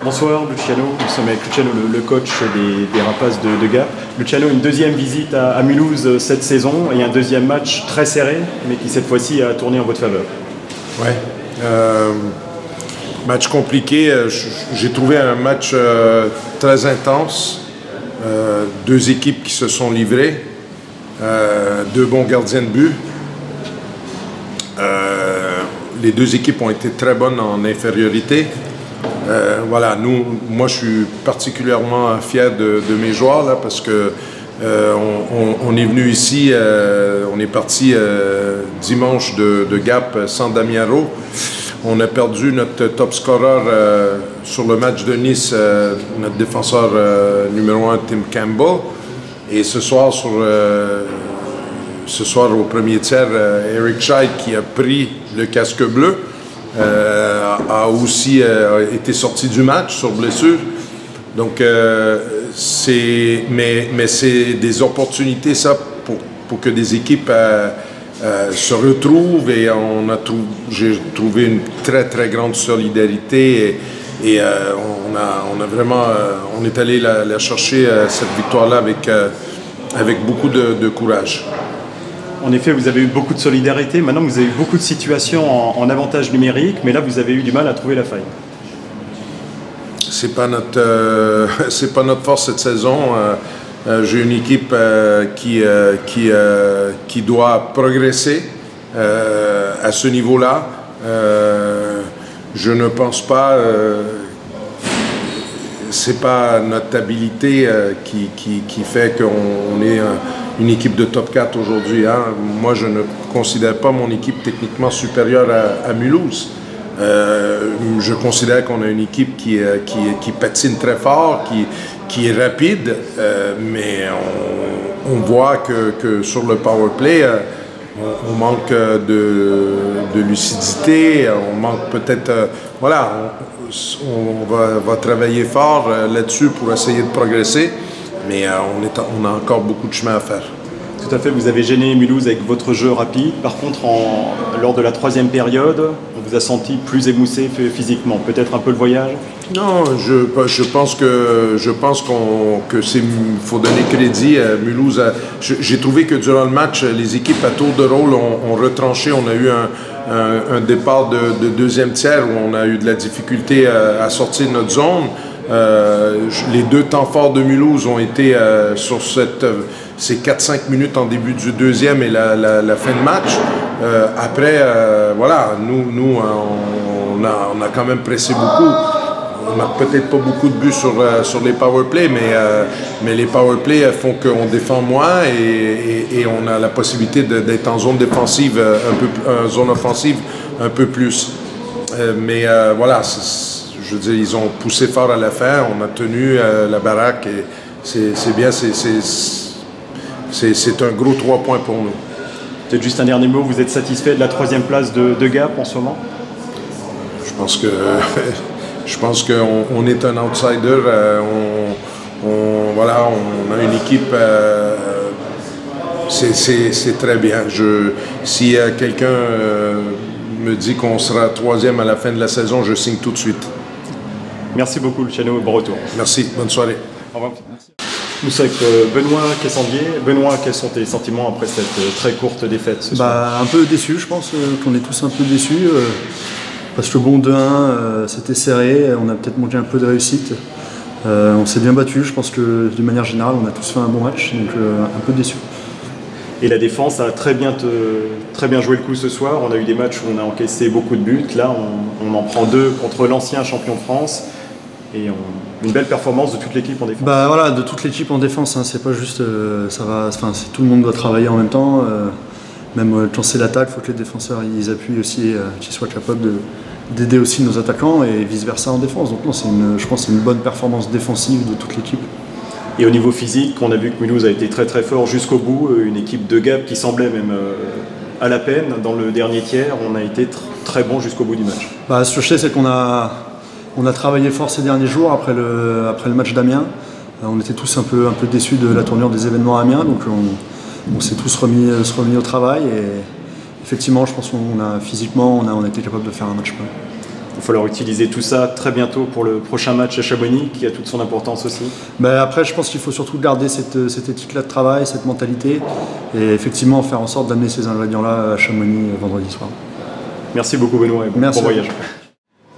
Bonsoir Luciano, nous sommes avec Luciano, le coach des Rapaces de Gap. Luciano, une deuxième visite à Mulhouse cette saison et un deuxième match très serré, mais qui cette fois-ci a tourné en votre faveur. Ouais, match compliqué. J'ai trouvé un match très intense. Deux équipes qui se sont livrées, deux bons gardiens de but. Les deux équipes ont été très bonnes en infériorité. Voilà, moi je suis particulièrement fier de mes joueurs là, parce que on est venu ici, on est parti dimanche de Gap sans Damien Rowe. On a perdu notre top scorer sur le match de Nice, notre défenseur numéro 1, Tim Campbell. Et ce soir au premier tiers, Eric Scheid, qui a pris le casque bleu, a aussi été sorti du match sur blessure. Donc, mais c'est des opportunités, ça, pour que des équipes se retrouvent. Et j'ai trouvé une très, très grande solidarité. Et on est allé la chercher, cette victoire-là, avec beaucoup de courage. En effet, vous avez eu beaucoup de solidarité. Maintenant, vous avez eu beaucoup de situations en avantage numérique, mais là, vous avez eu du mal à trouver la faille. C'est pas notre force cette saison. J'ai une équipe qui doit progresser à ce niveau-là. Je ne pense pas. C'est pas notre habilité qui fait qu'on est une équipe de top 4 aujourd'hui. Hein. Moi, je ne considère pas mon équipe techniquement supérieure à Mulhouse. Je considère qu'on a une équipe qui patine très fort, qui est rapide, mais on voit que sur le power play, on manque de lucidité, on manque peut-être... voilà, on va travailler fort là-dessus pour essayer de progresser, mais on a encore beaucoup de chemin à faire. Tout à fait, vous avez gêné Mulhouse avec votre jeu rapide. Par contre, lors de la troisième période, on vous a senti plus émoussé physiquement. Peut-être un peu le voyage? Non, je pense qu'il faut donner crédit à Mulhouse. J'ai trouvé que durant le match, les équipes à tour de rôle ont retranché. On a eu un départ de deuxième tiers où on a eu de la difficulté à sortir de notre zone. Les deux temps forts de Mulhouse ont été sur ces 4-5 minutes en début du deuxième et la fin de match. Après, voilà, nous on a quand même pressé beaucoup. On n'a peut-être pas beaucoup de buts sur les powerplays, mais les powerplays font qu'on défend moins et on a la possibilité d'être en zone défensive, en zone offensive un peu plus. Mais voilà, je veux dire, ils ont poussé fort à la fin, on a tenu la baraque et c'est bien, c'est un gros 3 points pour nous. Peut-être juste un dernier mot, vous êtes satisfait de la troisième place de Gap en ce moment? Je pense qu'on est un outsider. Voilà, on a une équipe. C'est très bien. Si quelqu'un me dit qu'on sera troisième à la fin de la saison, je signe tout de suite. Merci beaucoup, Luciano. Bon retour. Merci. Bonne soirée. Au revoir. Merci. Nous sommes avec Benoît Cassandier. Benoît, quels sont tes sentiments après cette très courte défaite ce soir? Un peu déçu, je pense qu'on est tous un peu déçus. Parce que bon, 2-1, c'était serré, on a peut-être manqué un peu de réussite. On s'est bien battu, je pense que de manière générale, on a tous fait un bon match, donc un peu déçu. Et la défense a très bien joué le coup ce soir. On a eu des matchs où on a encaissé beaucoup de buts. Là, on en prend 2 contre l'ancien champion de France. Et une belle performance de toute l'équipe en défense. Voilà, de toute l'équipe en défense, hein, c'est pas juste, tout le monde doit travailler en même temps. Même quand c'est l'attaque, il faut que les défenseurs ils appuient aussi, qu'ils soient capables d'aider aussi nos attaquants et vice-versa en défense. Donc non, je pense que c'est une bonne performance défensive de toute l'équipe. Et au niveau physique, on a vu que Mulhouse a été très très fort jusqu'au bout. Une équipe de Gap qui semblait même à la peine dans le dernier tiers. On a été très bon jusqu'au bout du match. Ce que je sais, c'est qu'on a travaillé fort ces derniers jours après le match d'Amiens. On était tous un peu déçus de la tournure des événements à Amiens. Donc on s'est tous remis au travail et effectivement, je pense qu'on a physiquement, on a été capable de faire un match plein. va falloir utiliser tout ça très bientôt pour le prochain match à Chamonix, qui a toute son importance aussi. Après, je pense qu'il faut surtout garder cette éthique-là de travail, cette mentalité, et effectivement faire en sorte d'amener ces ingrédients-là à Chamonix vendredi soir. Merci beaucoup Benoît et bon voyage.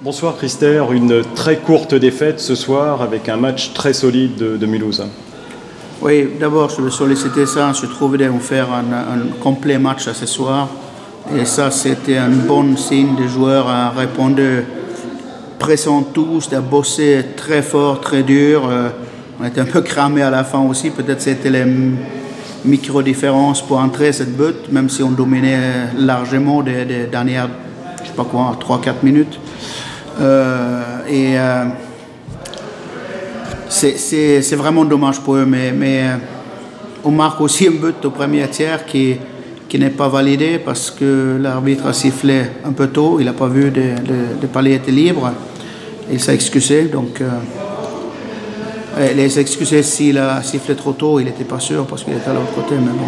Bonsoir Christer, une très courte défaite ce soir avec un match très solide de Mulhouse. Oui, d'abord je veux solliciter ça, je trouvais qu'on faire un complet match ce soir. Et ça, c'était un bon signe des joueurs à répondre présents tous, de bosser très fort, très dur. On était un peu cramés à la fin aussi. Peut-être c'était les micro-différences pour entrer cette but, même si on dominait largement des dernières, je sais pas quoi, 3-4 minutes. C'est vraiment dommage pour eux. Mais on marque aussi un but au premier tiers qui n'est pas validé parce que l'arbitre a sifflé un peu tôt, il n'a pas vu le palier était libre, il s'est excusé, donc il s'est excusé s'il a sifflé trop tôt, il n'était pas sûr parce qu'il était à l'autre côté, mais bon,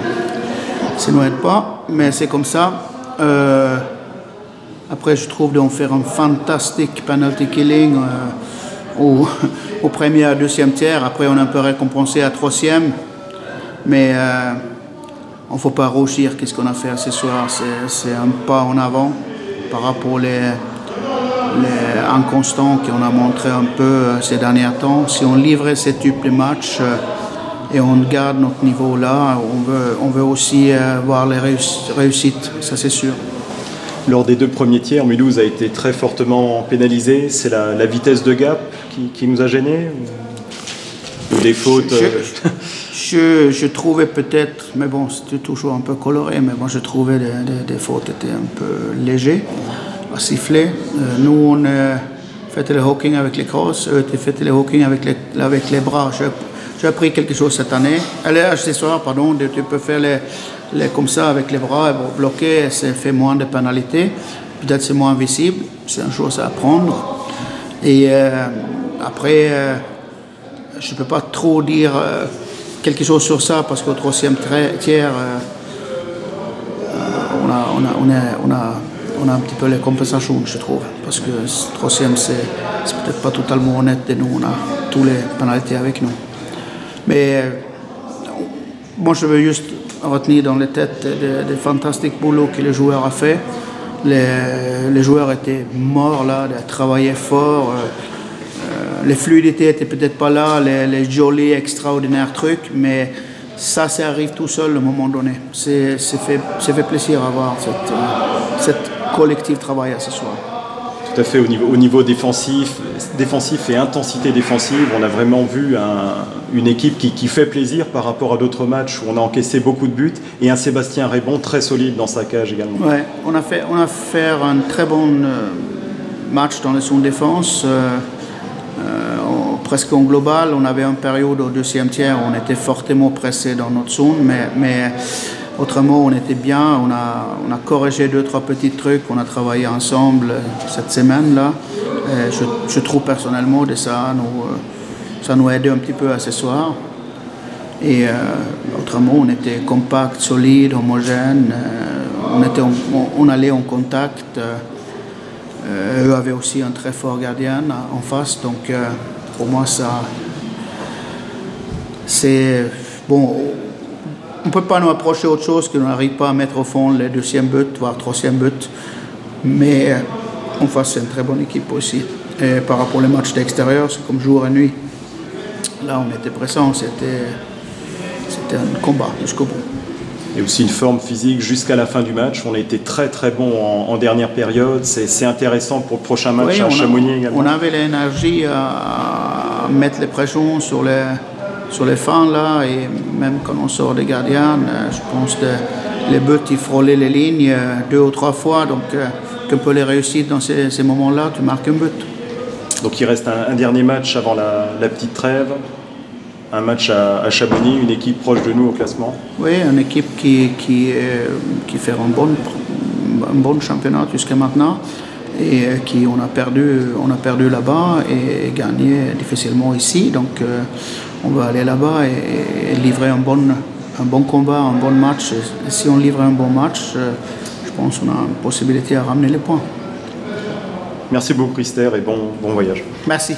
ça ne aide pas, mais c'est comme ça. Après je trouve qu'on fait un fantastique penalty killing au premier et deuxième tiers, après on a un peu récompensé à troisième, mais on ne faut pas rougir qu'est-ce qu'on a fait ce soir. C'est un pas en avant par rapport aux inconstants qu'on a montré un peu ces derniers temps. Si on livrait ce type de match et on garde notre niveau là, on veut aussi voir les réussites, ça c'est sûr. Lors des 2 premiers tiers, Mulhouse a été très fortement pénalisé. C'est la vitesse de gap qui nous a gênés ou des fautes Je trouvais peut-être, mais bon, c'était toujours un peu coloré, mais moi je trouvais des fautes étaient un peu légers à siffler. Nous, on fait le hooking avec les crosses, eux, ils fait le hooking avec les bras. J'ai appris quelque chose cette année. Ce soir, pardon, tu peux faire comme ça avec les bras, bloquer, ça fait moins de pénalités. Peut-être c'est moins visible, c'est une chose à apprendre. Et après, je ne peux pas trop dire quelque chose sur ça parce qu'au troisième tiers, on a un petit peu les compensations, je trouve. Parce que le troisième, c'est peut-être pas totalement honnête et nous, on a tous les pénalités avec nous. Mais moi, je veux juste retenir dans les têtes des fantastiques boulots que les joueurs ont fait. Les joueurs étaient morts là, de travailler fort. Les fluidités n'étaient peut-être pas là, les jolis, extraordinaires trucs, mais ça arrive tout seul à un moment donné. C'est fait plaisir à voir cette collectif travail à ce soir. Tout à fait, au niveau défensif et intensité défensive, on a vraiment vu une équipe qui fait plaisir par rapport à d'autres matchs où on a encaissé beaucoup de buts et un Sébastien Rébon très solide dans sa cage également. Ouais, on a fait un très bon match dans les zones de défense. Presque en global, on avait une période au deuxième tiers où on était fortement pressé dans notre zone, mais autrement on était bien, on a corrigé 2-3 petits trucs, on a travaillé ensemble cette semaine-là. Je trouve personnellement que ça nous a aidé un petit peu à ce soir. Et autrement, on était compact, solide, homogène, on allait en contact. Eux avaient aussi un très fort gardien en face, donc pour moi c'est bon. On ne peut pas nous approcher autre chose qu'on n'arrive pas à mettre au fond le deuxième but, voire troisième but, mais en face c'est une très bonne équipe aussi. Et par rapport aux matchs d'extérieur, c'est comme jour et nuit. Là on était pressants, c'était un combat jusqu'au bout. Et aussi une forme physique jusqu'à la fin du match. On a été très très bon en dernière période. C'est intéressant pour le prochain match à Chamonix également. On avait l'énergie à mettre les pressions sur les fins là, et même quand on sort des gardiens, je pense que les buts ils frôlaient les lignes 2 ou 3 fois, donc qu'on peut les réussir dans ces moments-là, tu marques un but. Donc il reste un dernier match avant la petite trêve. Un match à Chamonix, une équipe proche de nous au classement. Oui, une équipe qui fait un bon championnat jusqu'à maintenant et on a perdu là-bas et gagné difficilement ici. Donc on va aller là-bas et livrer un bon combat, un bon match. Et si on livre un bon match, je pense qu'on a une possibilité à ramener les points. Merci beaucoup Christer et bon voyage. Merci.